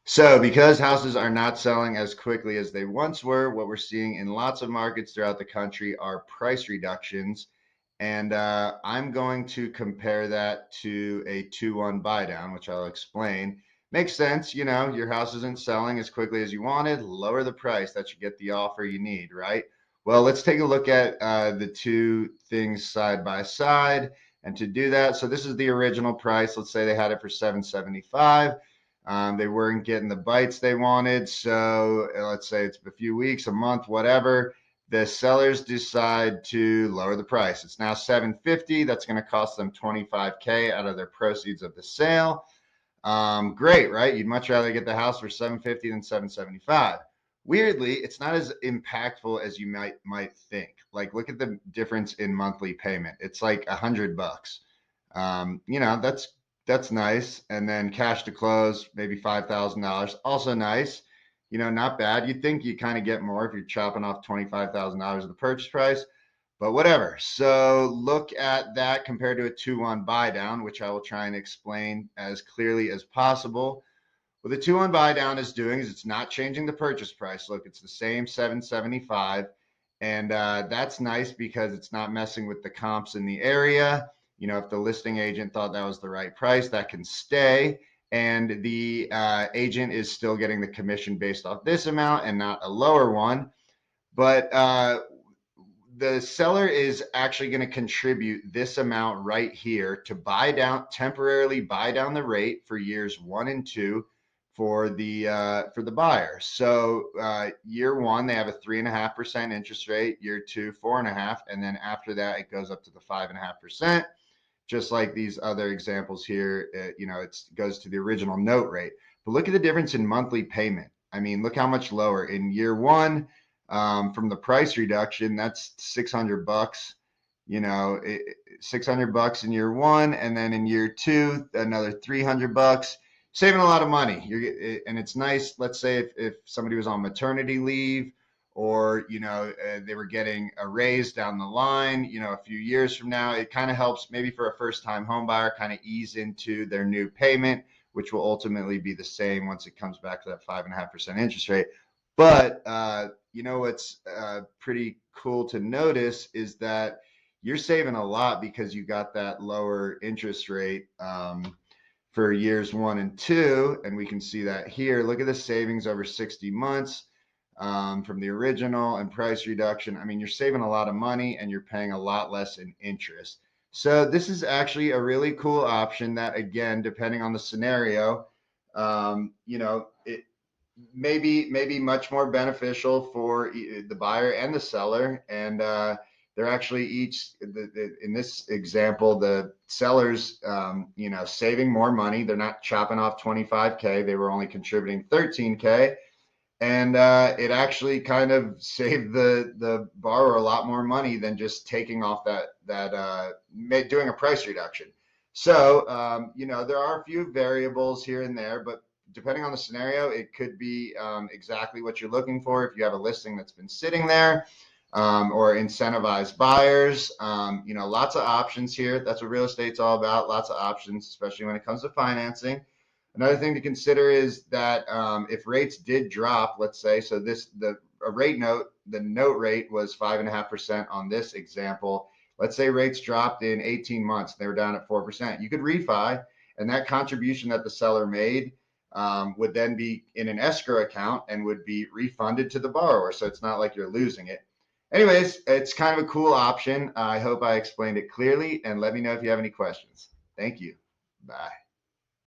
So because houses are not selling as quickly as they once were, what we're seeing in lots of markets throughout the country are price reductions. And I'm going to compare that to a 2-1 buy down, which I'll explain. Makes sense, your house isn't selling as quickly as you wanted, lower the price. That should get the offer you need, right? Well, let's take a look at the two things side by side. And to do that, so this is the original price. Let's say they had it for 775. They weren't getting the bites they wanted. So let's say it's a few weeks, a month, whatever. The sellers decide to lower the price. It's now 750. That's going to cost them 25K out of their proceeds of the sale. Great, right? You'd much rather get the house for 750 than 775. Weirdly, it's not as impactful as you might think. Like, look at the difference in monthly payment. It's like $100. That's nice. And then cash to close, maybe $5,000, also nice. Not bad. You'd think you kind of get more if you're chopping off $25,000 of the purchase price, but whatever. So look at that compared to a 2-1 buy down, which I will try and explain as clearly as possible. What the 2-1 buy down is doing is it's not changing the purchase price. Look, it's the same 775. And that's nice because it's not messing with the comps in the area. If the listing agent thought that was the right price, that can stay. And the agent is still getting the commission based off this amount and not a lower one. But the seller is actually going to contribute this amount right here to temporarily buy down the rate for years 1 and 2 for the buyer. So year 1 they have a 3.5% interest rate, year 2 4.5%, and then after that it goes up to the 5.5%. Just like these other examples here, it goes to the original note rate. But look at the difference in monthly payment. I mean, look how much lower in year 1 from the price reduction. That's $600. 600 bucks in year 1, and then in year 2 another $300. Saving a lot of money. And it's nice. Let's say if somebody was on maternity leave, or they were getting a raise down the line, a few years from now, it kind of helps maybe for a first-time home buyer kind of ease into their new payment, which will ultimately be the same once it comes back to that 5.5% interest rate. But what's pretty cool to notice is that you're saving a lot because you got that lower interest rate for years 1 and 2, and we can see that here. Look at the savings over 60 months. From the original and price reduction. I mean, you're saving a lot of money and you're paying a lot less in interest. So this is actually a really cool option that, again, depending on the scenario, it may be much more beneficial for the buyer and the seller. And they're actually each, in this example, the sellers, saving more money. They're not chopping off 25K. They were only contributing 13K. And it actually kind of saved the borrower a lot more money than just taking off doing a price reduction. So there are a few variables here and there, but depending on the scenario, it could be exactly what you're looking for. If you have a listing that's been sitting there, or incentivized buyers, lots of options here. That's what real estate's all about. Lots of options, especially when it comes to financing. Another thing to consider is that if rates did drop, let's say, so the note rate was 5.5% on this example. Let's say rates dropped in 18 months, they were down at 4%. You could refi, and that contribution that the seller made would then be in an escrow account and would be refunded to the borrower. So it's not like you're losing it. Anyways, it's kind of a cool option. I hope I explained it clearly, and let me know if you have any questions. Thank you. Bye.